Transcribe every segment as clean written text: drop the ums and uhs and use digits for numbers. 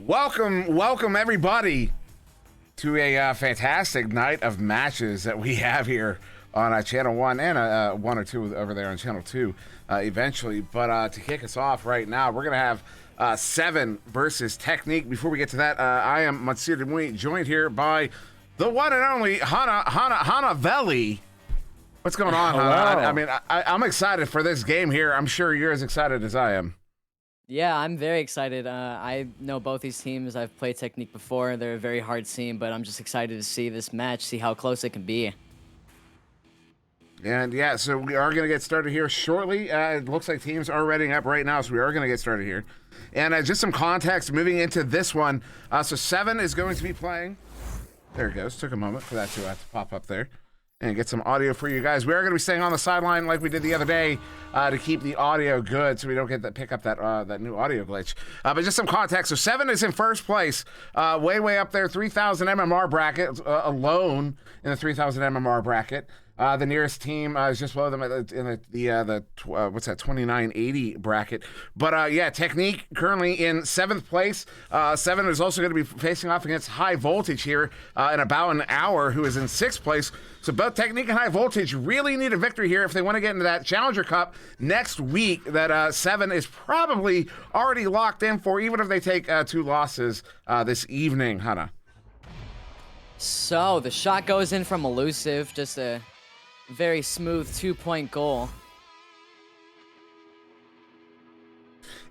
Welcome everybody to a fantastic night of matches that we have here on Channel 1 and 1 or 2 over there on Channel 2 eventually. But to kick us off right now, we're going to have Seven versus Tec.hni.que. Before we get to that, I am SirDimwi, joined here by the one and only hunaveli. What's going on, Hana? I mean, I'm excited for this game here. I'm sure you're as excited as I am. Yeah, I'm very excited. I know both these teams. I've played Tec.hni.que before. They're a very hard team, but I'm just excited to see this match, see how close it can be. And yeah, so we are going to get started here shortly. It looks like teams are readying up right now, so we are going to get started here. And just some context moving into this one. So Seven is going to be playing. There it goes. Took a moment for that to pop up there. And get some audio for you guys. We are going to be staying on the sideline like we did the other day to keep the audio good, so we don't pick up that new audio glitch. But just some context. So Seven is in first place, way up there, 3,000 MMR bracket, alone in the 3,000 MMR bracket. The nearest team is just below them in the 2980 bracket. But yeah, Tec.hni.que currently in 7th place. Seven is also going to be facing off against High Voltage here in about an hour, who is in 6th place. So both Tec.hni.que and High Voltage really need a victory here if they want to get into that Challenger Cup next week that Seven is probably already locked in for, even if they take 2 losses this evening. Hannah. So the shot goes in from Elusive, just a very smooth 2-point goal.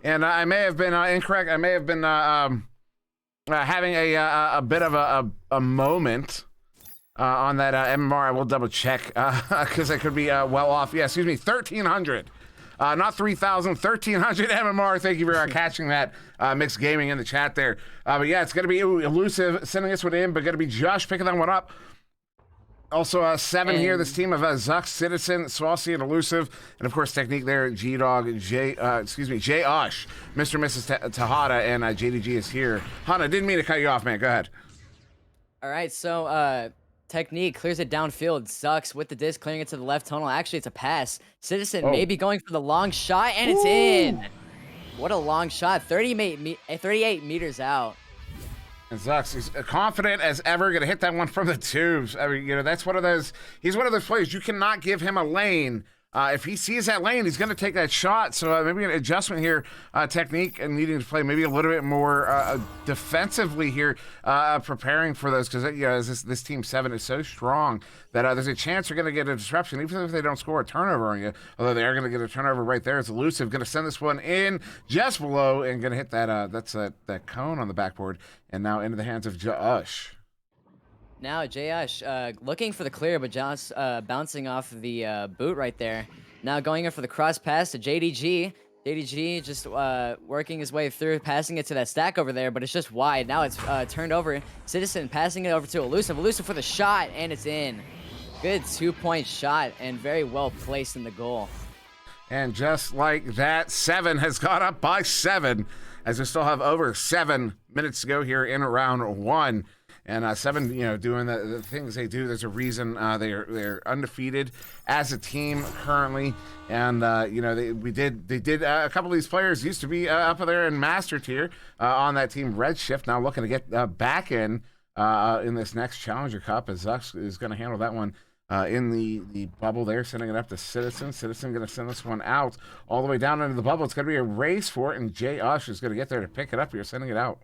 And I may have been incorrect. I may have been having a bit of a moment on that MMR. I will double check because I could be well off. Yeah, excuse me, 1,300. Not 3,000, 1,300 MMR. Thank you for catching that. Mixed Gaming in the chat there. But yeah, it's going to be Elusive sending this one in, but going to be Josh picking that one up. Also, Seven here, this team of Zux, Citizen, Swassi, and Elusive, and of course Tec.hni.que there, G-Dog, J-Osh, Mr. and Mrs. Tahada, and JDG is here. Hana, didn't mean to cut you off, man. Go ahead. All right, so Tec.hni.que clears it downfield. Zux with the disc, clearing it to the left tunnel. Actually, it's a pass. Citizen maybe going for the long shot, and it's in. What a long shot, 38 meters out. And Zux is confident as ever, going to hit that one from the tubes. I mean, you know, that's one of those, he's one of those players, you cannot give him a lane. If he sees that lane, he's going to take that shot. So maybe an adjustment here, Tec.hni.que, and needing to play maybe a little bit more defensively here, preparing for those, because you know, this team Seven is so strong that there's a chance they're going to get a disruption, even if they don't score a turnover on you. Although they are going to get a turnover right there. It's Elusive going to send this one in just below and going to hit that that cone on the backboard, and now into the hands of Josh. Now J-Osh looking for the clear, but just bouncing off the boot right there. Now going in for the cross pass to JDG. JDG just working his way through, passing it to that stack over there, but it's just wide. Now it's turned over. Citizen passing it over to Elusive. Elusive for the shot, and it's in. Good 2-point shot, and very well placed in the goal. And just like that, Seven has gone up by 7, as we still have over 7 minutes to go here in round 1. And Seven, you know, doing the things they do. There's a reason they're undefeated as a team currently. And you know, they did a couple of these players used to be up there in Master Tier on that team Redshift. Now looking to get back in this next Challenger Cup, as Zux is going to handle that one in the bubble there, sending it up to Citizen. Citizen going to send this one out all the way down into the bubble. It's going to be a race for it, and J-Osh is going to get there to pick it up here, sending it out.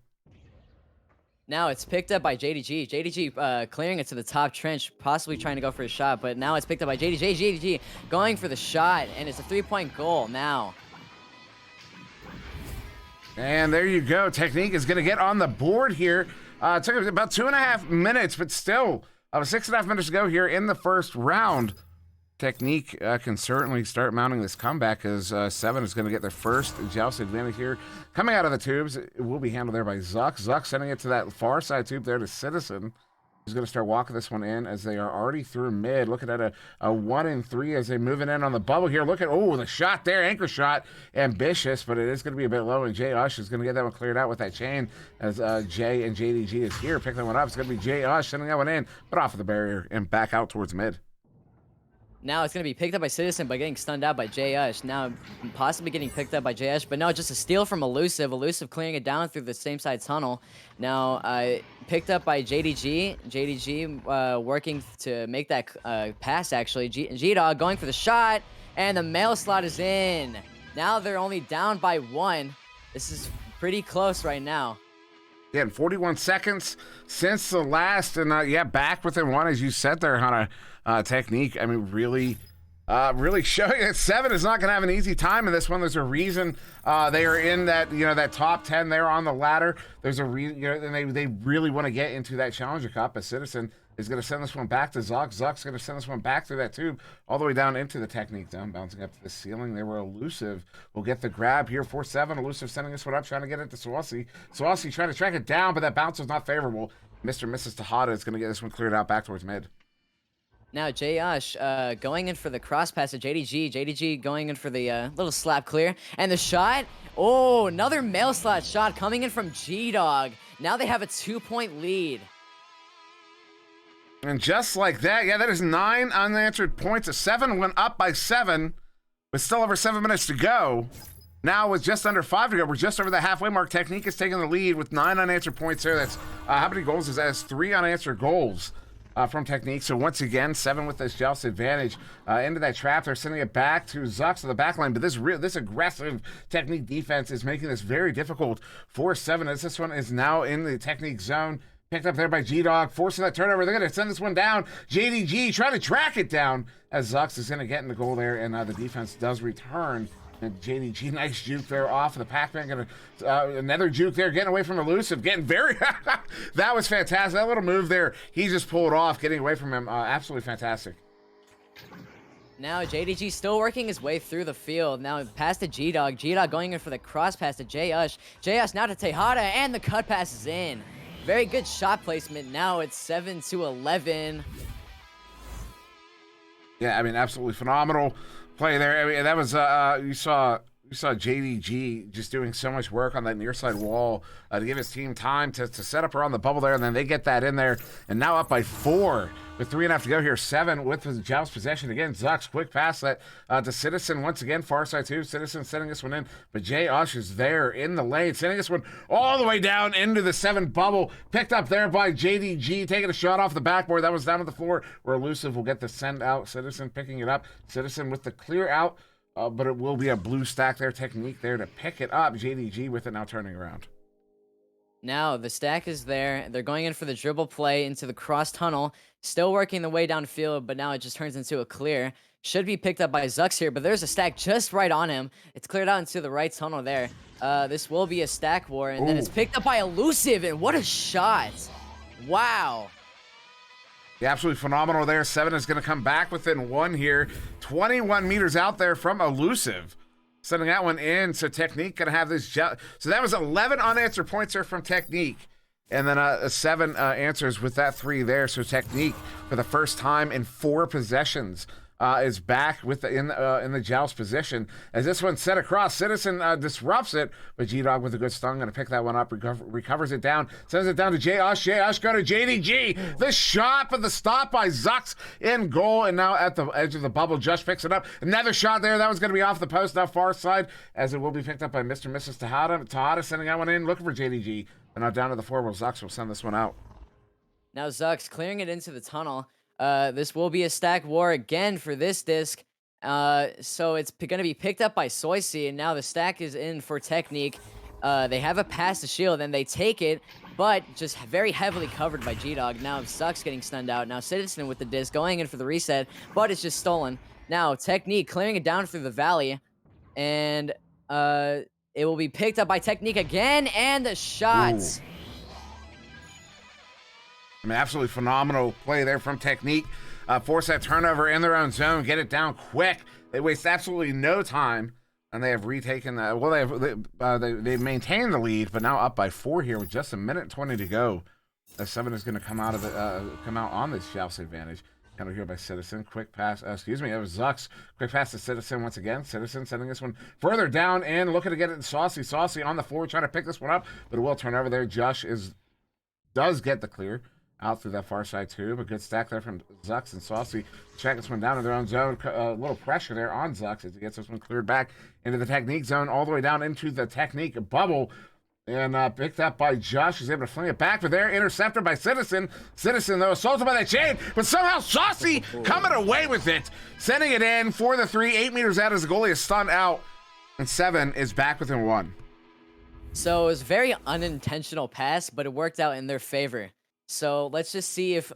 Now it's picked up by JDG. JDG clearing it to the top trench, possibly trying to go for a shot, but now it's picked up by JDG. JDG going for the shot, and it's a 3-point goal now. And there you go. Tec.hni.que is going to get on the board here. It took about 2.5 minutes, but still 6.5 minutes to go here in the first round. Tec.hni.que can certainly start mounting this comeback, as Seven is going to get their first joust advantage here. Coming out of the tubes, it will be handled there by Zux. Zux sending it to that far side tube there to Citizen. He's going to start walking this one in, as they are already through mid. Looking at a 1 and 3 as they moving in on the bubble here. Look at, the shot there, anchor shot, ambitious, but it is going to be a bit low, and J-Osh is going to get that one cleared out with that chain, as Jay and JDG is here picking that one up. It's going to be J-Osh sending that one in, but off of the barrier and back out towards mid. Now it's going to be picked up by Citizen, but getting stunned out by J.Ush. Now possibly getting picked up by J.Ush, but no, just a steal from Elusive. Elusive clearing it down through the same side tunnel. Now picked up by JDG. JDG working to make that pass, actually. G-Dog going for the shot, and the mail slot is in. Now they're only down by 1. This is pretty close right now. Yeah, 41 seconds since the last, and yeah, back within 1, as you said there, Technique. I mean, really showing that 7 is not going to have an easy time in this one. There's a reason they are in that, that top 10 there on the ladder. There's a reason, and they really want to get into that Challenger Cup. A Citizen is going to send this one back to Zuck. Zuck's going to send this one back through that tube all the way down into the Technique zone, bouncing up to the ceiling. They were Elusive. We'll get the grab here for 7. Elusive sending this one up, trying to get it to Swassi. Swassi trying to track it down, but that bounce was not favorable. Mr. and Mrs. Tejada is going to get this one cleared out back towards mid. Now J.Ush going in for the cross pass to JDG. JDG going in for the little slap clear. And the shot. Oh, another mail slot shot coming in from G-Dog. Now they have a 2-point lead. And just like that, yeah, that is 9 unanswered points. A 7 went up by 7, with still over 7 minutes to go. Now with just under 5 to go, we're just over the halfway mark. Technique is taking the lead with 9 unanswered points there. That's how many goals is that? That's 3 unanswered goals from Technique. So once again, 7 with this joust advantage into that trap. They're sending it back to Zucks to the back line, but this aggressive Technique defense is making this very difficult for 7 as this one is now in the Technique zone. Picked up there by G-Dog, forcing that turnover. They're going to send this one down. JDG trying to track it down as Zucks is going to get in the goal there, and the defense does return. And JDG, nice juke there off of the Pac-Man. Going to another juke there, getting away from Elusive, getting very. That was fantastic. That little move there, he just pulled off, getting away from him. Absolutely fantastic. Now JDG still working his way through the field. Now past to G-Dog. G-Dog going in for the cross pass to J-Ush. J-Ush now to Tejada, and the cut pass is in. Very good shot placement. Now it's 7-11. Yeah, I mean, absolutely phenomenal play there. I mean, that was you saw JDG just doing so much work on that near side wall to give his team time to set up around the bubble there, and then they get that in there, and now up by 4 with 3.5 to go here. 7 with the joust possession again. Zucks quick pass that to Citizen once again, far side 2. Citizen sending this one in, but J-Ush is there in the lane, sending this one all the way down into the 7 bubble. Picked up there by JDG, taking a shot off the backboard. That was down to the floor where Elusive will get the send out. Citizen picking it up. Citizen with the clear out. But it will be a blue stack there. Technique there to pick it up. JDG with it now turning around. Now the stack is there. They're going in for the dribble play into the cross tunnel. Still working the way downfield, but now it just turns into a clear. Should be picked up by Zucks here, but there's a stack just right on him. It's cleared out into the right tunnel there. This will be a stack war, and then it's picked up by Elusive, and what a shot. Wow. Yeah, absolutely phenomenal there. 7 is going to come back within 1 here. 21 meters out there from Elusive. Sending that one in, so Technique going to have this. So that was 11 unanswered points there from Technique. And then 7 answers with that 3 there. So Technique, for the first time in 4 possessions, is back with in the joust position. As this one's set across, Citizen disrupts it, but G-Dog with a good stun, going to pick that one up, recovers it down, sends it down to J-Ush. J-Ush go to JDG. The shot, but the stop by Zucks in goal, and now at the edge of the bubble, Josh picks it up. Another shot there. That was going to be off the post, now far side, as it will be picked up by Mr. and Mrs. Tejada. Tejada sending that one in, looking for JDG, and now down to the floor where Zucks will send this one out. Now Zucks clearing it into the tunnel. This will be a stack war again for this disc. So it's going to be picked up by Soyce, and now the stack is in for Technique. They have a pass to shield, and they take it, but just very heavily covered by G-Dog. Now Zucks getting stunned out. Now Citizen with the disc going in for the reset, but it's just stolen. Now Technique clearing it down through the valley, and it will be picked up by Technique again, and the shots. Ooh. I mean, absolutely phenomenal play there from Technique. Force that turnover in their own zone, get it down quick. They waste absolutely no time, and they have retaken that. Well, they've maintained the lead, but now up by 4 here with just 1:20 to go. 7 is going to come out of come out on this joust advantage. Kind of here by Citizen. Quick pass. Excuse me, it was Zucks. Quick pass to Citizen once again. Citizen sending this one further down and looking to get it to Saucy. Saucy on the floor trying to pick this one up, but it will turn over there. Josh does get the clear. out through that far side too. But good stack there from Zux and Saucy. Check this one down in their own zone. A little pressure there on Zux as he gets this one cleared back into the Technique zone, all the way down into the Technique bubble. And picked up by Josh. He's able to fling it back, but there, intercepted by Citizen. Citizen, though, assaulted by the chain, but somehow Saucy coming away with it, sending it in for the 3, 8 meters out as the goalie is stunned out, and 7 is back within 1. So it was a very unintentional pass, but it worked out in their favor. So let's just see if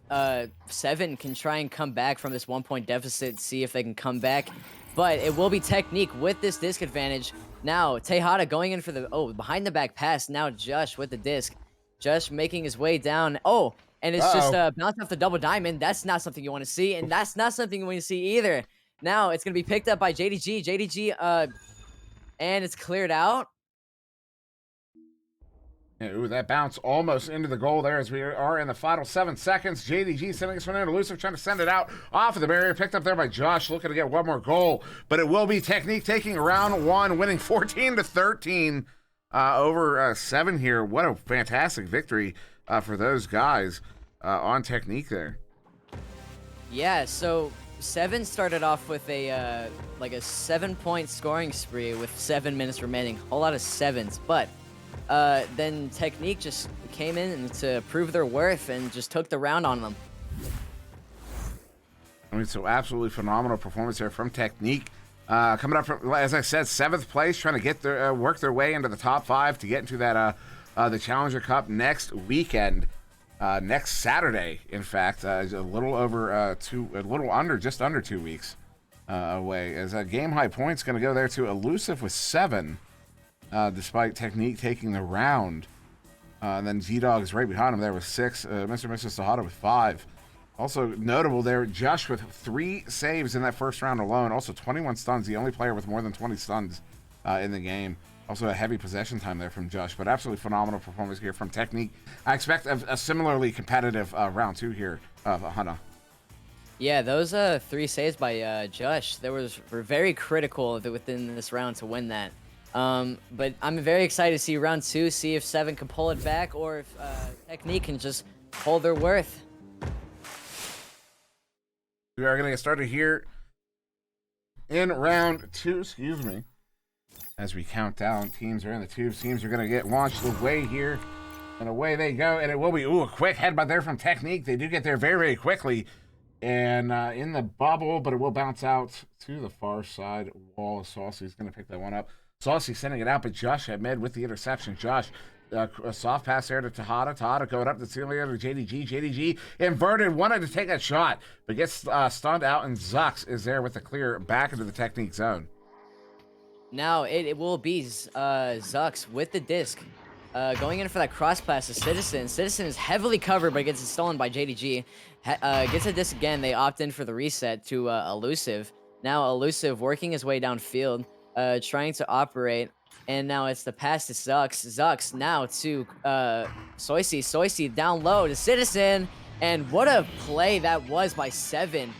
7 can try and come back from this 1-point deficit, see if they can come back. But it will be Technique with this disc advantage. Now, Tejada going in for the, behind the back pass. Now Josh with the disc. Josh making his way down. Oh, and it's just bounced off the double diamond. That's not something you want to see, and that's not something you want to see either. Now it's going to be picked up by JDG. JDG, and it's cleared out. Ooh, that bounce almost into the goal there as we are in the final 7 seconds. JDG sending this one in. Elusive trying to send it out off of the barrier. Picked up there by Josh, looking to get one more goal. But it will be Technique taking round 1, winning 14-13 over 7 here. What a fantastic victory for those guys on Technique there. Yeah, so 7 started off with a like a 7-point scoring spree with 7 minutes remaining. A whole lot of 7s, but then Technique just came in to prove their worth and just took the round on them. I mean, so absolutely phenomenal performance here from Technique. Coming up from, as I said, 7th place, trying to get their work their way into the top 5 to get into that the Challenger Cup next weekend, next Saturday. In fact, a little over just under 2 weeks away. As game high points going to go there to Elusive with 7. Despite Technique taking the round. And then Z-Dog is right behind him there with 6. Mr. and Mrs. Tejada with 5. Also notable there, Josh with 3 saves in that first round alone. Also 21 stuns, the only player with more than 20 stuns in the game. Also a heavy possession time there from Josh, but absolutely phenomenal performance here from Technique. I expect a similarly competitive round 2 here of Hana. Yeah, those 3 saves by Josh, were very critical within this round to win that. But I'm very excited to see round 2, see if 7 can pull it back or if Technique can just hold their worth. We are going to get started here in round 2, excuse me. As we count down, teams are in the tubes. Teams are going to get launched away here. And away they go. And it will be, a quick headbutt there from Technique. They do get there very, very quickly. And in the bubble, but it will bounce out to the far side wall. Saucy's going to pick that one up. Saucy sending it out, but Josh at mid with the interception. Josh, a soft pass there to Tejada. Tejada going up the ceiling there to JDG. JDG inverted, wanted to take a shot, but gets stunned out, and Zux is there with the clear back into the Technique zone. Now it will be Zux with the disc. Going in for that cross pass to Citizen. Citizen is heavily covered, but gets it stolen by JDG. Gets a disc again. They opt in for the reset to Elusive. Now Elusive working his way downfield. Trying to operate, and now it's the pass to Zux. Zux now to Soisy. Soisy down low to Citizen, and what a play that was by 7.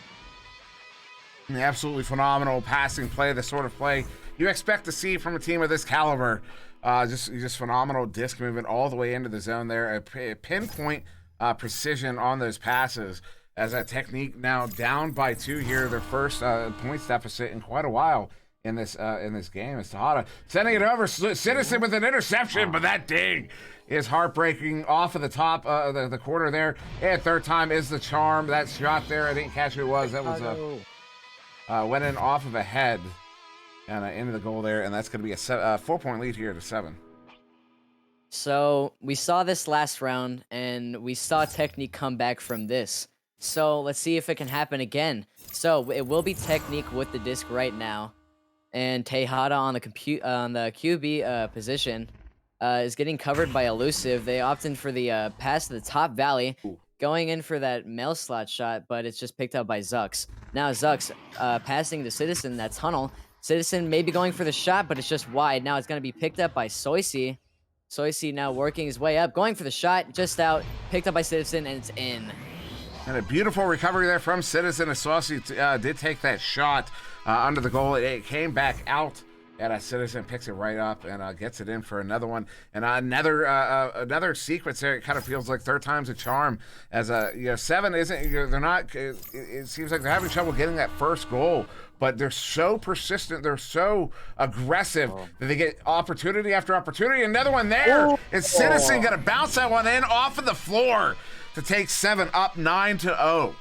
Absolutely phenomenal passing play, the sort of play you expect to see from a team of this caliber. Just phenomenal disc movement all the way into the zone there. A pinpoint precision on those passes. As that Technique now down by 2 here, their first points deficit in quite a while. In this game, it's Tejada sending it over. Citizen with an interception, but that ding is heartbreaking off of the top the corner there. And third time is the charm. That shot there, I didn't catch who it was. That was went in off of a head and into the goal there, and that's going to be a 4-point lead here to 7. So we saw this last round, and we saw Technique come back from this. So let's see if it can happen again. So it will be Technique with the disc right now. And Tejada on the QB position is getting covered by Elusive. They opt in for the pass to the top valley, going in for that mail slot shot, but it's just picked up by Zux. Now Zux passing the Citizen, that tunnel. Citizen maybe going for the shot, but it's just wide. Now it's going to be picked up by Soisy. Soisy now working his way up, going for the shot, just out, picked up by Citizen, and it's in. And a beautiful recovery there from Citizen. As Saucy did take that shot under the goal. It came back out And Citizen picks it right up and gets it in for another one. And another sequence there. It kind of feels like third time's a charm. As Seven isn't. They're not. It seems like they're having trouble getting that first goal. But they're so persistent. They're so aggressive that they get opportunity after opportunity. Another one there. And Citizen got to bounce that one in off of the floor to take Seven up 9-0.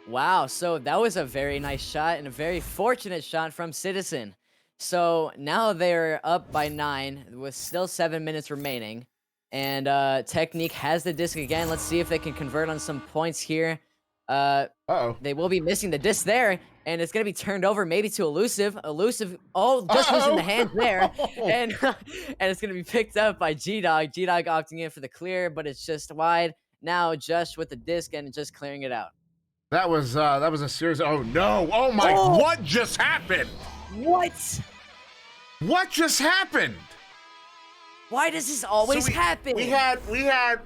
Wow, so that was a very nice shot and a very fortunate shot from Citizen. So now they're up by 9 with still 7 minutes remaining. And Technique has the disc again. Let's see if they can convert on some points here. They will be missing the disc there, and it's going to be turned over maybe to Elusive. Elusive, just losing the hands there. And it's going to be picked up by G-Dog. G-Dog opting in for the clear, but it's just wide. Now just with the disc and just clearing it out. That was a series. Oh no! Oh my! What just happened? What? What just happened? Why does this always happen? We had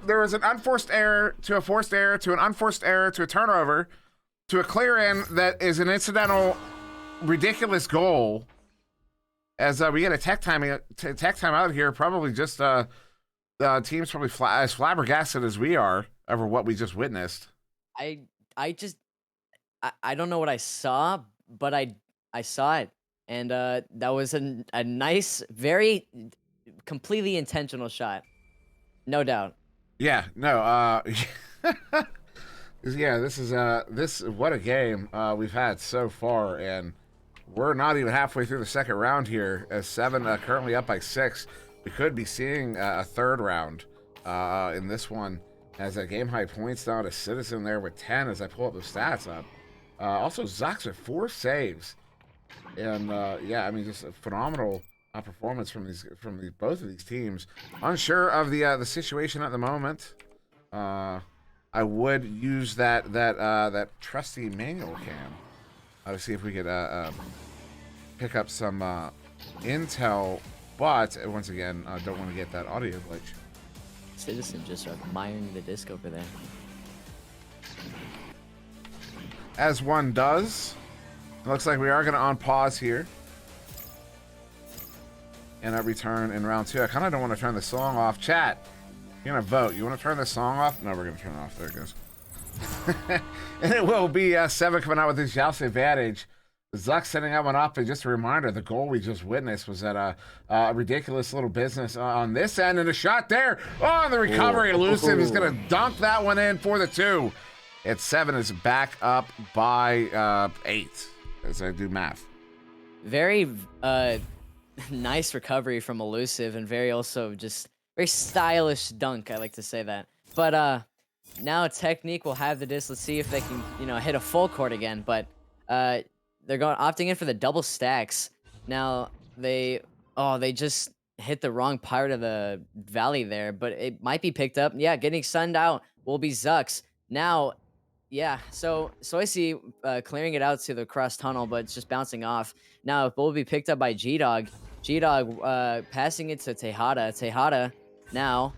there was an unforced error to a forced error to an unforced error to a turnover to a clear in that is an incidental ridiculous goal. As we get a tech time out here, probably just teams probably as flabbergasted as we are over what we just witnessed. I don't know what I saw, but I saw it, and that was a nice, very completely intentional shot, no doubt. Yeah, no, yeah, this what a game we've had so far, and we're not even halfway through the second round here. As Seven currently up by 6, we could be seeing a third round in this one. As a game high points down to Citizen there with 10 as I pull up the stats up. Also, Zox with 4 saves. And yeah, I mean, just a phenomenal performance from both of these teams. Unsure of the situation at the moment. I would use that trusty manual cam to see if we could pick up some intel, but once again, don't want to get that audio glitch. Citizen just admiring the disc over there. As one does. It looks like we are going to on pause here. And return in round 2. I kind of don't want to turn the song off. Chat, you're going to vote. You want to turn the song off? No, we're going to turn it off. There it goes. And it will be Seven coming out with his Joust advantage. Zuck setting that one up, and just a reminder, the goal we just witnessed was at a ridiculous little business on this end, and a shot there. Oh, the recovery. Elusive is going to dunk that one in for the 2. It's 7 is back up by 8, as I do math. Very nice recovery from Elusive, and very stylish dunk, I like to say that. But now Technique will have the disc. Let's see if they can, hit a full court again, but they're opting in for the double stacks. Now they just hit the wrong part of the valley there, but it might be picked up. Yeah, getting sunned out will be Zucks. Now, yeah, so I see clearing it out to the cross tunnel, but it's just bouncing off. Now it will be picked up by G-Dog. G-Dog passing it to Tejada. Tejada now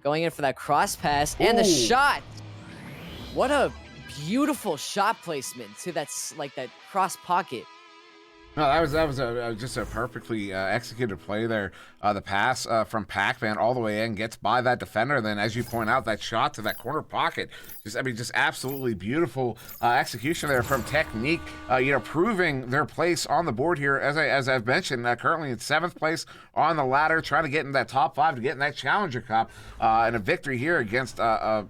going in for that cross pass and the shot. What a beautiful shot placement to that cross pocket. No, that was just a perfectly executed play there. The pass from Pac-Man all the way in, gets by that defender. Then, as you point out, that shot to that corner pocket. Just absolutely beautiful execution there from Technique. Proving their place on the board here. As I've mentioned, currently in 7th place on the ladder, trying to get in that top 5 to get in that Challenger Cup. And a victory here against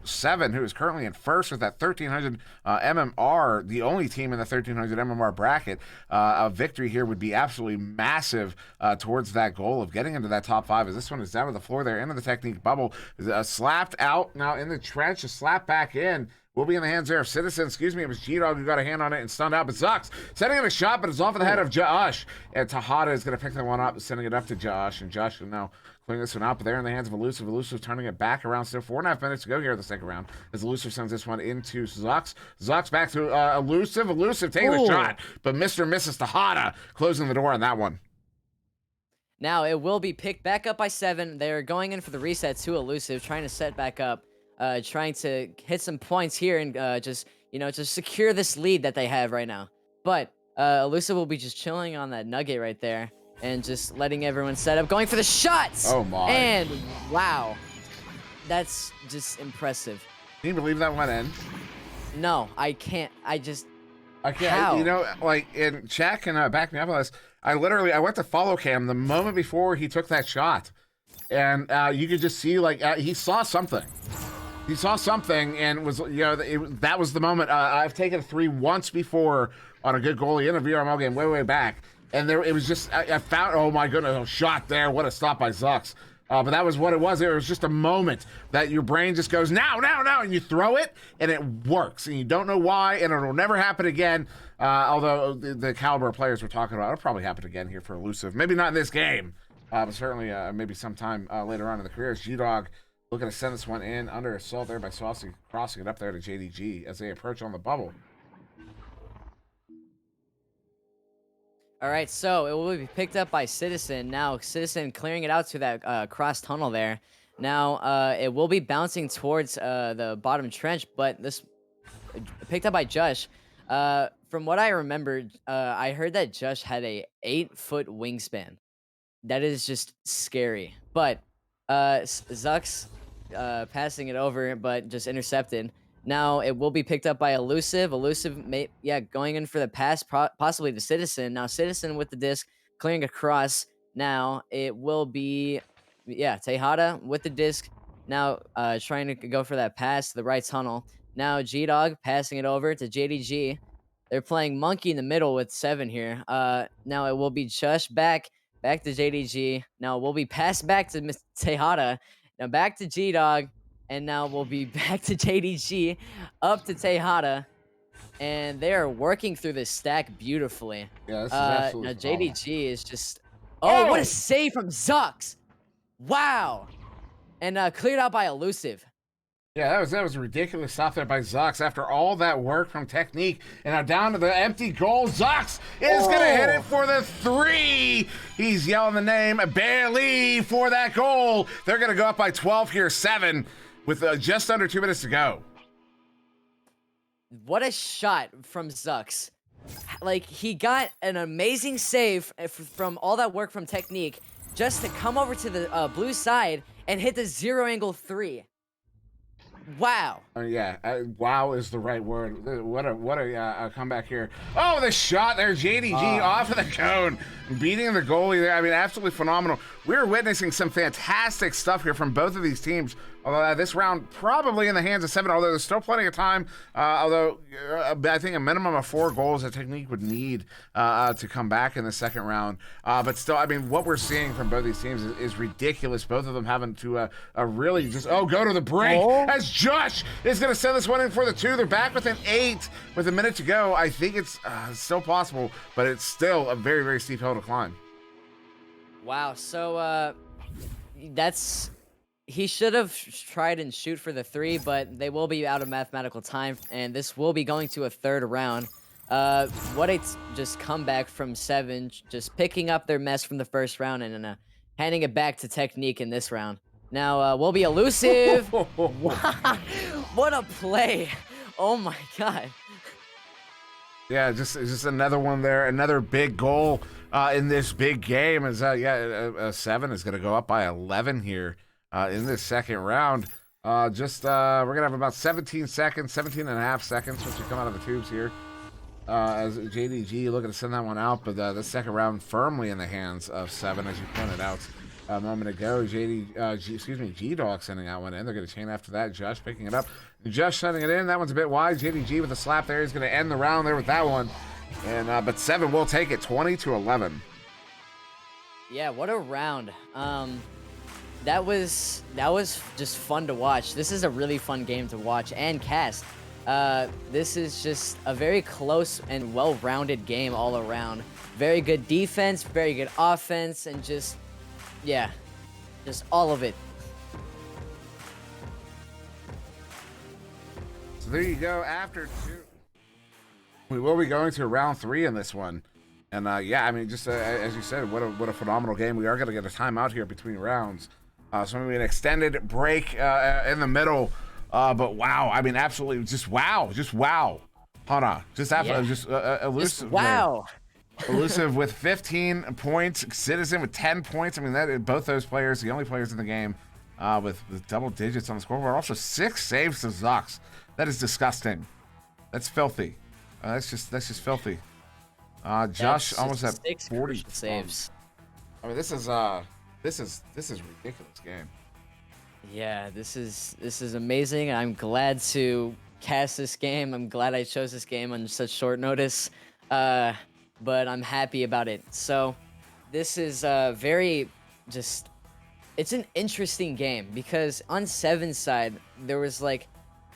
7, who is currently in 1st with that 1300 MMR, the only team in the 1300 MMR bracket. A victory here would be absolutely massive towards that goal of getting into that top 5, as this one is down to the floor there into the Technique bubble. Slapped out now in the trench, a slap back in. Will be in the hands there of Citizen. Excuse me, it was G-Dog who got a hand on it and stunned out, but Zucks setting in a shot, but it's off of the head of Josh. And Tejada is going to pick that one up, sending it up to Josh, and Josh will now clearing this one out, but there in the hands of Elusive. Elusive turning it back around. Still 4.5 minutes to go here in the second round as Elusive sends this one into Zucks. Zucks back to Elusive. Elusive taking the shot, but Mr. and Mrs. Tejada closing the door on that one. Now it will be picked back up by 7. They're going in for the reset to Elusive, trying to set back up, trying to hit some points here and just secure this lead that they have right now. But Elusive will be just chilling on that nugget right there and just letting everyone set up, going for the shots. Oh my! And wow, that's just impressive. Can you believe that went in? No, I can't. I can't. How? You know, like, and Jack can back me up on this. I went to follow cam the moment before he took that shot, and you could just see like he saw something. He saw something and was, you know, that was the moment. I've taken a 3 once before on a good goalie in a VRML game way back, and it was just I found, oh my goodness, a shot there. What a stop by Zux. But that was what it was. It was just a moment that your brain just goes, now, and you throw it, and it works. And you don't know why, and it'll never happen again. Although the caliber of players we're talking about, it'll probably happen again here for Elusive. Maybe not in this game, but certainly maybe sometime later on in the career. G-Dog looking to send this one in under assault there by Saucy, crossing it up there to JDG as they approach on the bubble. All right, so it will be picked up by Citizen. Now, Citizen clearing it out to that cross tunnel there. Now, it will be bouncing towards the bottom trench, but this picked up by Jush. From what I remembered, I heard that Jush had a 8-foot wingspan. That is just scary. But Zux passing it over, but just intercepted. Now it will be picked up by Elusive. Elusive, going in for the pass, possibly to Citizen. Now Citizen with the disc, clearing across. Now it will be, Tejada with the disc. Now trying to go for that pass to the right tunnel. Now G-Dog passing it over to JDG. They're playing monkey in the middle with 7 here. Now it will be Chush back to JDG. Now it will be passed back to Tejada. Now back to G-Dog. And now we'll be back to JDG, up to Tejada, and they are working through this stack beautifully. Yeah, this is absolutely now JDG is just, what a save from Zux! Wow, and cleared out by Elusive. Yeah, that was a ridiculous stop there by Zux after all that work from Technique. And now down to the empty goal. Zux is going to hit it for the 3. He's yelling the name Bailey for that goal. They're going to go up by 12 here, 7 with just under 2 minutes to go. What a shot from Zux. Like, he got an amazing save from all that work from Technique just to come over to the blue side and hit the 0-angle 3. Wow. Wow is the right word. What a comeback here. Oh, the shot there, JDG off of the cone, beating the goalie there. I mean, absolutely phenomenal. We're witnessing some fantastic stuff here from both of these teams. Although this round probably in the hands of 7, although there's still plenty of time. Although I think a minimum of 4 goals that Technique would need to come back in the second round. But still, I mean, what we're seeing from both these teams is ridiculous. Both of them having to really just go to the break as Josh is going to send this one in for the 2. They're back within 8 with a minute to go. I think it's still possible, but it's still a very, very steep hill to climb. Wow. So he should have tried and shoot for the 3, but they will be out of mathematical time, and this will be going to a 3rd round. What a just comeback from 7, just picking up their mess from the first round and handing it back to Technique in this round. Now we'll be Elusive. What a play! Oh my god. Yeah, just another one there, another big goal in this big game. Is 7 is going to go up by 11 here. In this second round. We're gonna have about 17 and a half seconds once we come out of the tubes here. As JDG looking to send that one out, but the second round firmly in the hands of 7, as you pointed out a moment ago. G-Dog sending that one in. They're gonna chain after that. Josh picking it up. Josh sending it in. That one's a bit wide. JDG with a slap there. He's gonna end the round there with that one. And but 7 will take it 20-11. Yeah, what a round. That was just fun to watch. This is a really fun game to watch and cast. This is just a very close and well-rounded game all around. Very good defense, very good offense, and just all of it. So there you go. After 2, we will be going to round 3 in this one. And I mean, just as you said, what a phenomenal game. We are going to get a timeout here between rounds. So maybe an extended break in the middle. But wow, I mean, absolutely, just wow. Hold on. Just elusive. Wow. Elusive with 15 points. Citizen with 10 points. I mean, both those players, the only players in the game with double digits on the scoreboard. Also 6 saves to Zux. That is disgusting. That's filthy. That's just filthy. Josh almost at 40 saves. I mean, this is ridiculous game. Yeah, this is amazing. I'm glad to cast this game. I'm glad I chose this game on such short notice. But I'm happy about it. So this is it's an interesting game because on 7's side there was like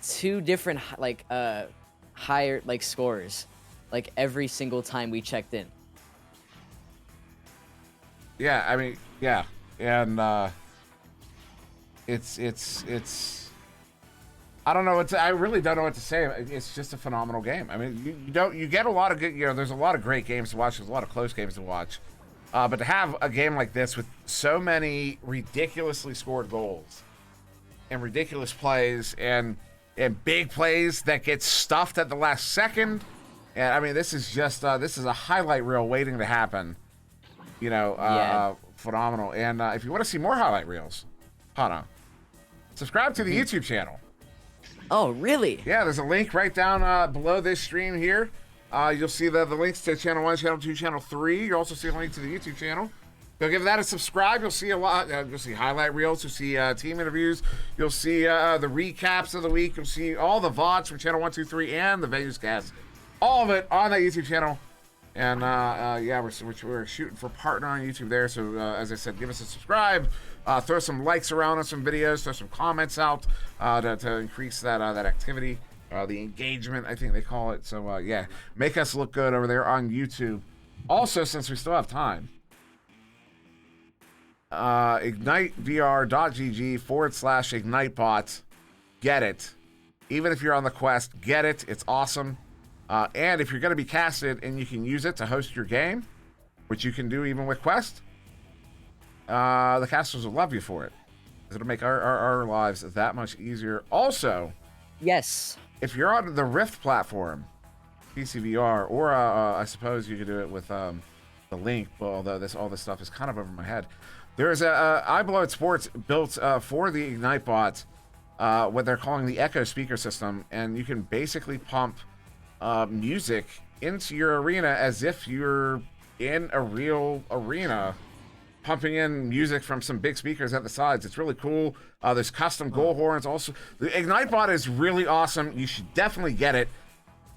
2 different higher scores like every single time we checked in. Yeah, I mean, yeah, and it's I don't know what to, I really don't know what to say. It's just a phenomenal game. I mean, you get a lot of good, there's a lot of great games to watch. There's a lot of close games to watch. But to have a game like this with so many ridiculously scored goals and ridiculous plays and big plays that get stuffed at the last second. And I mean, this is just, this is a highlight reel waiting to happen. Phenomenal. And if you want to see more highlight reels, hold on. Subscribe to the YouTube channel. Oh, really? Yeah, there's a link right down below this stream here. You'll see the links to channel 1, channel 2, channel 3. You'll also see a link to the YouTube channel. Go give that a subscribe. You'll see a lot. You'll see highlight reels. You'll see team interviews. You'll see the recaps of the week. You'll see all the VODs from channel 1, 2, 3, and the Venues cast. All of it on that YouTube channel. And yeah, we're shooting for partner on YouTube there. So as I said, give us a subscribe. Throw some likes around on some videos. Throw some comments out to increase that activity, the engagement, I think they call it. So yeah, make us look good over there on YouTube. Also, since we still have time, ignitevr.gg/ignitebot. Get it. Even if you're on the quest, get it. It's awesome. And if you're going to be casted and you can use it to host your game, which you can do even with Quest, the casters will love you for it. It'll make our lives that much easier. Also, yes, if you're on the Rift platform, PCVR, or I suppose you could do it with the Link, but although all this stuff is kind of over my head. There's a iBlood Sports built for the Ignite bot, what they're calling the Echo speaker system, and you can basically pump music into your arena as if you're in a real arena, pumping in music from some big speakers at the sides. It's really cool. There's custom goal horns. Also, the Ignite bot is really awesome. You should definitely get it.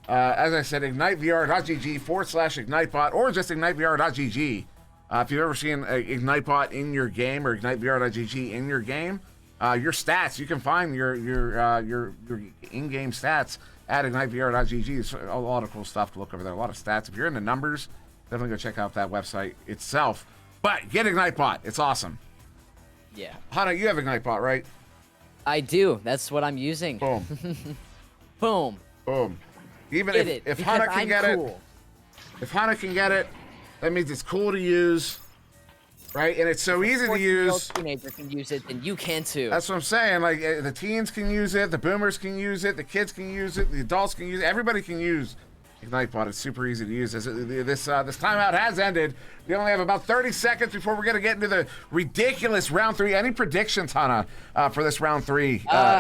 As I said, ignitevr.gg/ignitebot, or just ignitevr.gg. If you've ever seen a Ignite bot in your game, or ignitevr.gg in your game, your stats, you can find your in-game stats at ignitevr.gg. It's a lot of cool stuff to look over there. A lot of stats. If you're into numbers, definitely go check out that website itself. But get IgniteBot. It's awesome. Yeah. Hana, you have IgniteBot, right? I do. That's what I'm using. Boom. Boom. Boom. Even Get if Hana can get it, if Hana can get it, that means it's cool to use, right? And it's so easy to use. Teenager can use it, and you can too. That's what I'm saying. Like the teens can use it, the boomers can use it, the kids can use it, the adults can use it. Everybody can use IgniteBot. It's super easy to use. This timeout has ended. We only have about 30 seconds before we're going to get into the ridiculous round 3. Any predictions, Hana, for this round 3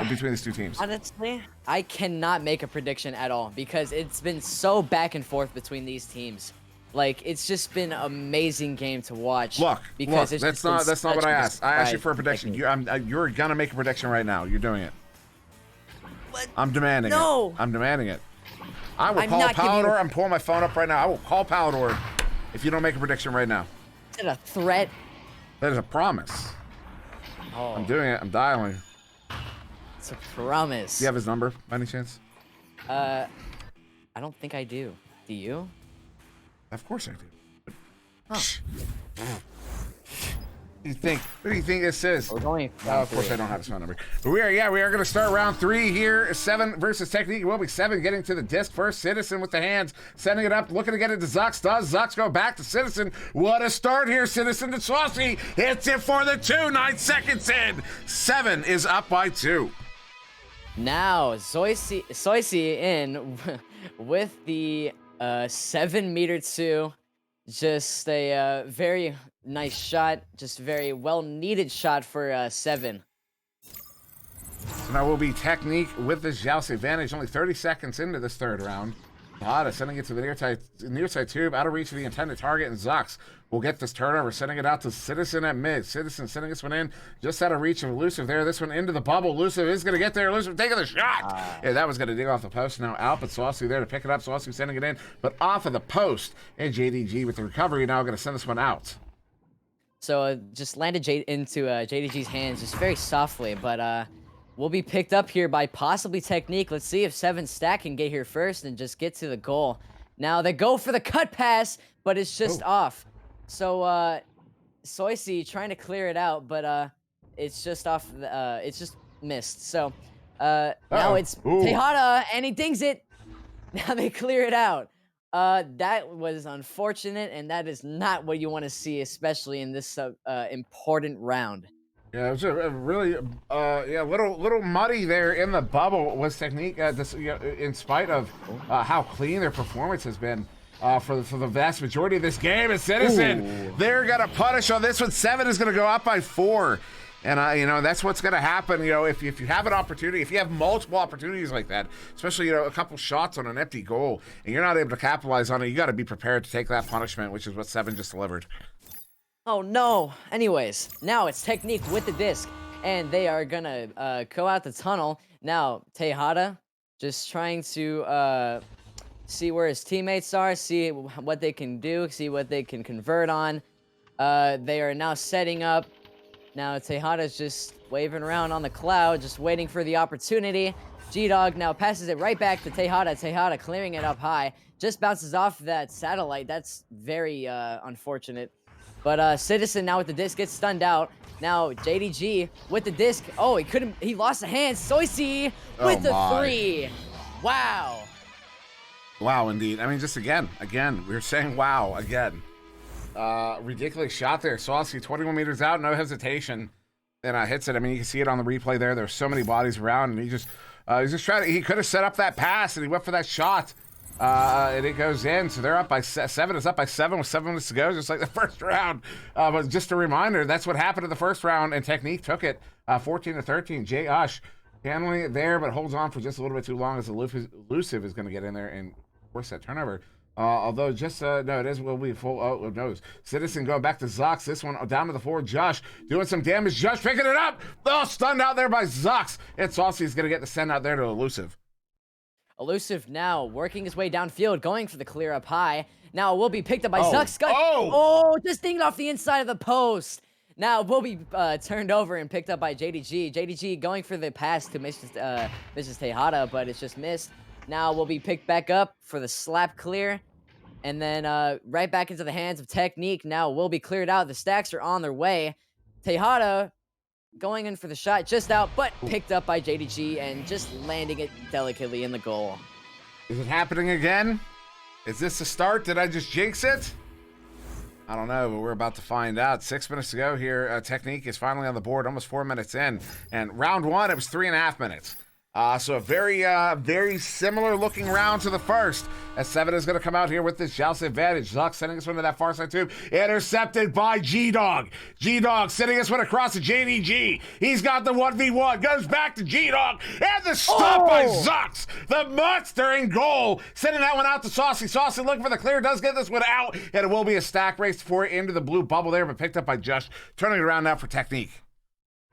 between these two teams? Honestly, I cannot make a prediction at all because it's been so back and forth between these teams. Like, it's just been an amazing game to watch. Look, because that's not what I asked. I asked you for a prediction. You're going to make a prediction right now. You're doing it. What? I'm demanding it. No. I'm demanding it. I will call Palador. I'm pulling my phone up right now. I will call Palador if you don't make a prediction right now. Is it a threat? That is a promise. Oh. I'm doing it. I'm dialing. It's a promise. Do you have his number by any chance? I don't think I do. Do you? Of course I do. Huh. What do you think this is? We're going of course I don't have his phone number. But we are going to start round 3 here. 7 versus Technique. It will be 7 getting to the disc first. Citizen with the hands, sending it up, looking to get it to Zux. Does Zux go back to Citizen? What a start here, Citizen to Saucy. Hits it for the 2, 9 seconds in. 7 is up by 2. Now, Soisi in with the 7 meter 2. Just a very nice shot, just very well needed shot for 7. So now will be Technique with this Joust advantage. Only 30 seconds into this third round. Hada sending it to the near side tube, out of reach of the intended target, and Zux will get this turnover, sending it out to Citizen at mid. Citizen sending this one in, just out of reach of Elusive there. This one into the bubble. Elusive is going to get there. Elusive taking the shot. Yeah, that was going to dig off the post. Now out, but Saucy there to pick it up. Saucy sending it in, but off of the post. And JDG with the recovery now going to send this one out. So just landed into JDG's hands just very softly, but will be picked up here by possibly Technique. Let's see if 7 Stack can get here first and just get to the goal. Now they go for the cut pass, but it's just off. So Soisy trying to clear it out, but it's just off. It's just missed. So now it's Tejada, and he dings it. Now they clear it out. That was unfortunate, and that is not what you want to see, especially in this important round. Yeah, it was a really, little muddy there in the bubble was Technique, in spite of how clean their performance has been for the vast majority of this game. And Citizen, they're going to punish on this one. 7 is going to go up by 4. And, that's what's going to happen, if you have an opportunity, if you have multiple opportunities like that, especially, a couple shots on an empty goal, and you're not able to capitalize on it, you got to be prepared to take that punishment, which is what 7 just delivered. Oh no! Anyways, now it's Technique with the disc, and they are gonna go out the tunnel. Now, Tejada just trying to see where his teammates are, see what they can do, see what they can convert on. They are now setting up. Now, Tejada's just waving around on the cloud, just waiting for the opportunity. G-Dog now passes it right back to Tejada. Tejada clearing it up high. Just bounces off that satellite. That's very unfortunate. But Citizen now with the disc gets stunned out. Now JDG with the disc. Oh, he lost the hands. Soisy with the 3. Wow. Wow, indeed. I mean, just again, we were saying wow again. Ridiculous shot there. Saucy 21 meters out, no hesitation. And hits it. I mean, you can see it on the replay there. There's so many bodies around, and he's just trying to, he could have set up that pass, and he went for that shot. And it goes in, so they're up by 7. It's up by 7 with 7 minutes to go, just like the first round. But just a reminder, that's what happened in the first round, and Technique took it 14-13. Jay Ush handling it there, but holds on for just a little bit too long as Elusive is going to get in there and force that turnover. Although just, no, it will be full, oh, no. Citizen going back to Zux. This one down to the floor. Josh doing some damage. Josh picking it up. Oh, stunned out there by Zux. And Saucy is going to get the send out there to Elusive. Elusive now working his way downfield, going for the clear up high. Now it will be picked up by Zux. Just dinged off the inside of the post. Now it will be turned over and picked up by JDG. JDG going for the pass to Mrs. Tejada, but it's just missed. Now will be picked back up for the slap clear. And then right back into the hands of Technique. Now will be cleared out. The stacks are on their way. Tejada going in for the shot, just out, but picked up by JDG and just landing it delicately in the goal. Is it happening again? Is this the start? Did I just jinx it? I don't know, but we're about to find out. 6 minutes to go here. Technique is finally on the board, almost 4 minutes in. And round 1, it was 3.5 minutes. So a very similar looking round to the first. As 7 is going to come out here with this joust advantage. Zuck sending this one to that far side tube. Intercepted by G-Dog. G-Dog sending this one across to JDG. He's got the 1v1. Goes back to G-Dog. And the stop by Zucks. The monster in goal. Sending that one out to Saucy. Saucy looking for the clear. Does get this one out. And it will be a stack race for it into the blue bubble there. But picked up by Josh. Turning it around now for Technique.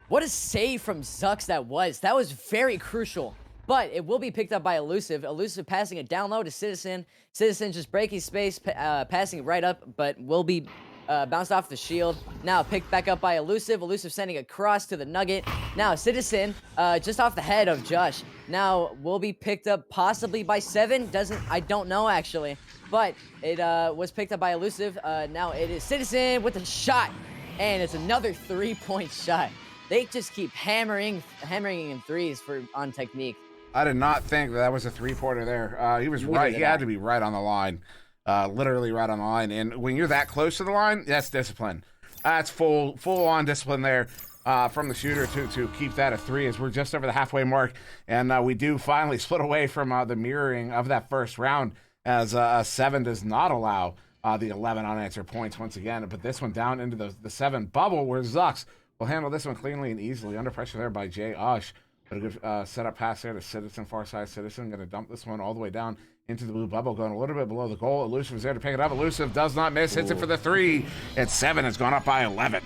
What a save from Zux that was. That was very crucial. But it will be picked up by Elusive. Elusive passing it down low to Citizen. Citizen just breaking space, passing it right up, but will be bounced off the shield. Now picked back up by Elusive. Elusive sending a cross to the Nugget. Now Citizen just off the head of Josh. Now will be picked up possibly by 7. I don't know actually. But it was picked up by Elusive. Now it is Citizen with a shot. And it's another 3-point shot. They just keep hammering in threes on Technique. I did not think that was a 3-pointer there. He was right. He had to be right on the line. Literally right on the line. And when you're that close to the line, that's discipline. That's full on discipline there. from the shooter to keep that at 3 as we're just over the halfway mark. And we do finally split away from the mirroring of that first round as 7 does not allow the 11 unanswered points once again. But this one down into the 7 bubble where Zux will handle this one cleanly and easily. Under pressure there by Jay Ush. But a good setup pass there to Citizen, far side Citizen. Going to dump this one all the way down into the blue bubble, going a little bit below the goal. Elusive is there to pick it up. Elusive does not miss, hits it for the 3. And 7 has gone up by 11.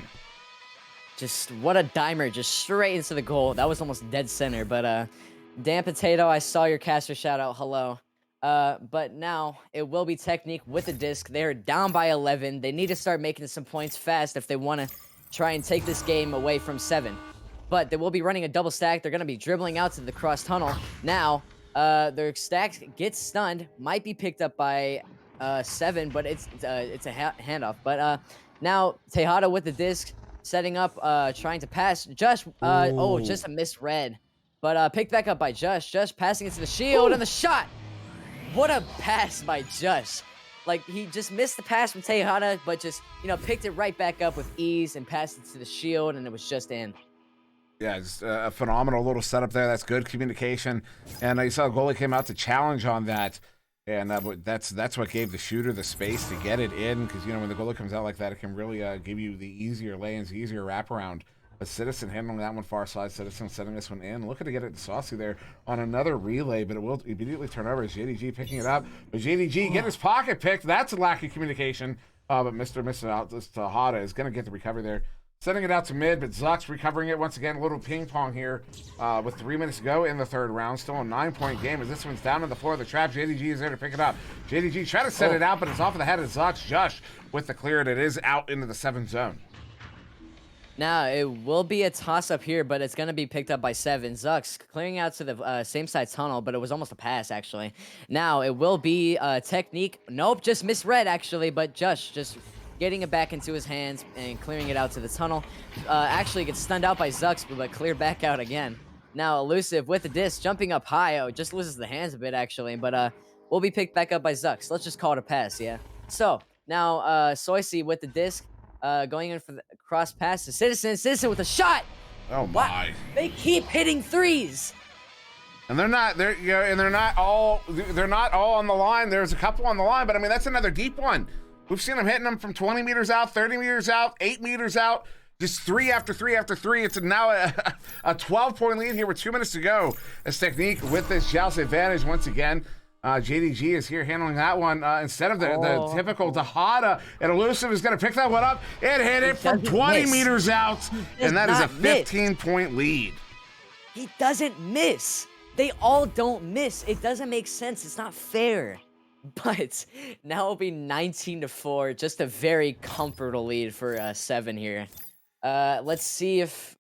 Just what a dimer, just straight into the goal. That was almost dead center. But Dan Potato, I saw your caster shout out. Hello. But now it will be Technique with the disc. They're down by 11. They need to start making some points fast if they want to try and take this game away from 7. But they will be running a double stack. They're going to be dribbling out to the cross tunnel. Now, their stack gets stunned. Might be picked up by 7, but it's a handoff. But now Tejada with the disc, setting up, trying to pass. Just a misread. But picked back up by Just. Just passing it to the shield and the shot. What a pass by Just. Like, he just missed the pass from Tejada, but just, picked it right back up with ease and passed it to the shield, and it was just in. Yeah, just a phenomenal little setup there. That's good communication. And you saw the goalie came out to challenge on that. And that's what gave the shooter the space to get it in. Because, when the goalie comes out like that, it can really give you the easier lanes, easier wraparound. But Citizen handling that one far side. Citizen setting this one in. Looking to get it to Saucy there on another relay. But it will immediately turn over as JDG picking it up. But JDG getting his pocket picked. That's a lack of communication. But Mr. Out, this Tejada is going to get the recovery there. Sending it out to mid, but Zux recovering it once again. A little ping pong here with 3 minutes to go in the third round. Still a 9-point game as this one's down on the floor of the trap. JDG is there to pick it up. JDG trying to set it out, but it's off of the head of Zux. Josh with the clear, and it is out into the 7 zone. Now, it will be a toss-up here, but it's going to be picked up by 7. Zux clearing out to the same side tunnel, but it was almost a pass, actually. Now, it will be Technique. Nope, just misread, actually, but just getting it back into his hands and clearing it out to the tunnel. Actually gets stunned out by Zux, but cleared back out again. Now, Elusive with the disc, jumping up high. Oh, just loses the hands a bit, actually, but will be picked back up by Zux. Let's just call it a pass, yeah? So, now, Soisy with the disc. Going in for the cross pass to Citizen. Citizen with a shot. Oh my! They keep hitting 3s. And they're not all on the line. There's a couple on the line, but I mean that's another deep one. We've seen them hitting them from 20 meters out, 30 meters out, 8 meters out. Just 3 after 3 after 3. It's now a 12-point lead here with 2 minutes to go. As Technique with this joust advantage once again. JDG is here handling that one instead of the typical Tejada. And Elusive is going to pick that one up and hit it from 20 meters out. And that is a 15-point lead. He doesn't miss. They all don't miss. It doesn't make sense. It's not fair. But now it'll be 19-4. Just a very comfortable lead for 7 here. Let's see if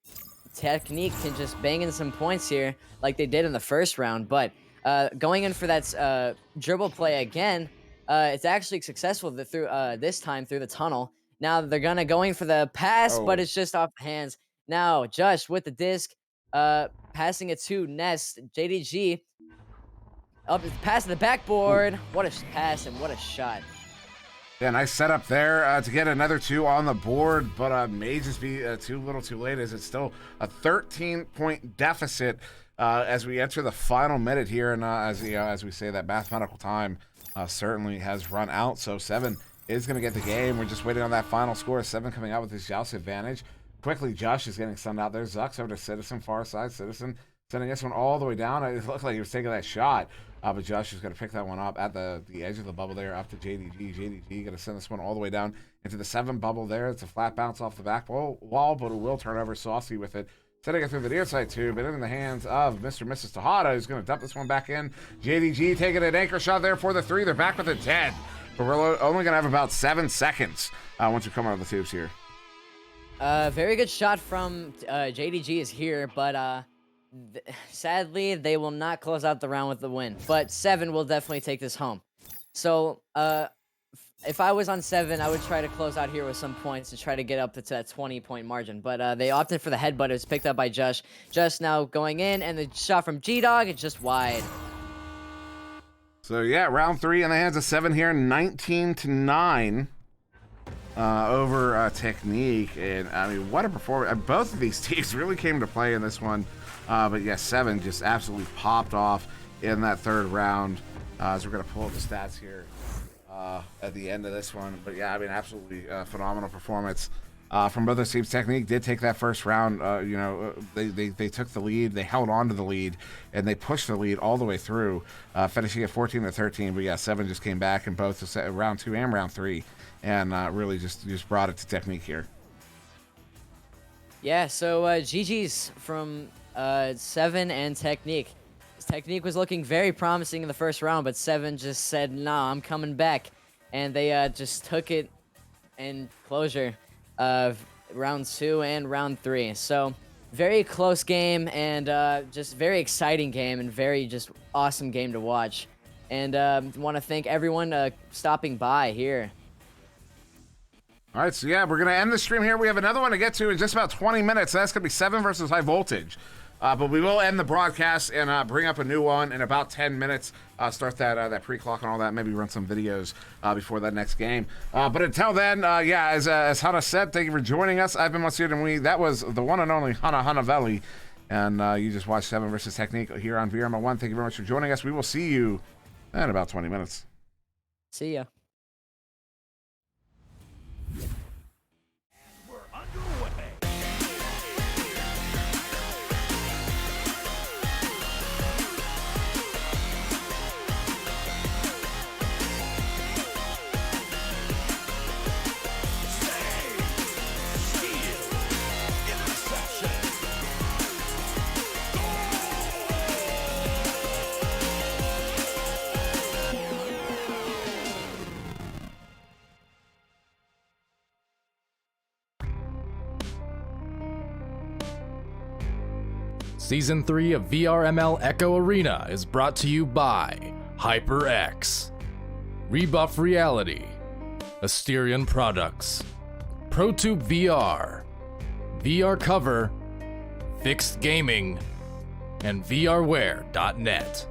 Technique can just bang in some points here like they did in the first round. But going in for that dribble play again, it's actually successful through this time through the tunnel. Now they're going for the pass, but it's just off the hands. Now Josh with the disc, passing it to Nest. JDG up pass to the backboard. What a pass and what a shot. Yeah, nice setup there to get another 2 on the board, but may just be too little too late as it's still a 13-point deficit. As we enter the final minute here, and as we say, that mathematical time certainly has run out. So 7 is going to get the game. We're just waiting on that final score. 7 coming out with his joust advantage. Quickly, Josh is getting stunned out there. Zux over to Citizen, far side. Citizen sending this one all the way down. It looked like he was taking that shot, but Josh is going to pick that one up at the edge of the bubble there, up to JDG. JDG going to send this one all the way down into the 7 bubble there. It's a flat bounce off the back wall, but it will turn over. Saucy with it. Setting it through the near side too, but in the hands of Mr. and Mrs. Tejada, who's going to dump this one back in. JDG taking an anchor shot there for the 3. They're back with a 10. But we're only going to have about 7 seconds once we come out of the tubes here. Very good shot from JDG is here, but sadly, they will not close out the round with the win. But 7 will definitely take this home. So, if I was on 7, I would try to close out here with some points to try to get up to that 20-point margin. But they opted for the headbutt. It was picked up by Josh. Just now going in, and the shot from G-Dog, it's just wide. So, yeah, round 3 in the hands of 7 here, 19-9. over Technique, and I mean, what a performance! Both of these teams really came to play in this one, but yeah, 7 just absolutely popped off in that third round. As we're gonna pull up the stats here at the end of this one, but yeah, I mean, absolutely phenomenal performance from both those teams. Technique did take that first round. You know, they took the lead, they held on to the lead, and they pushed the lead all the way through, finishing at 14-13. But yeah, 7 just came back in both round 2 and round 3. And really just brought it to Technique here. Yeah, so GG's from 7 and Technique. Technique was looking very promising in the first round, but 7 just said, nah, I'm coming back. And they just took it in closure of round 2 and round 3. So very close game, and just very exciting game, and very just awesome game to watch. And want to thank everyone stopping by here. All right, so yeah, we're going to end the stream here. We have another one to get to in just about 20 minutes. That's going to be 7 versus High Voltage. But we will end the broadcast and bring up a new one in about 10 minutes. Start that pre-clock and all that. Maybe run some videos before that next game. But until then, yeah, as Hana said, thank you for joining us. I've been SirDimwi. That was the one and only hunaveli. And you just watched 7 versus Technique here on VRML 1. Thank you very much for joining us. We will see you in about 20 minutes. See ya. Season 3 of VRML Echo Arena is brought to you by HyperX, Rebuff Reality, Asterion Products, ProTube VR, VR Cover, Fixed Gaming, and VRware.net.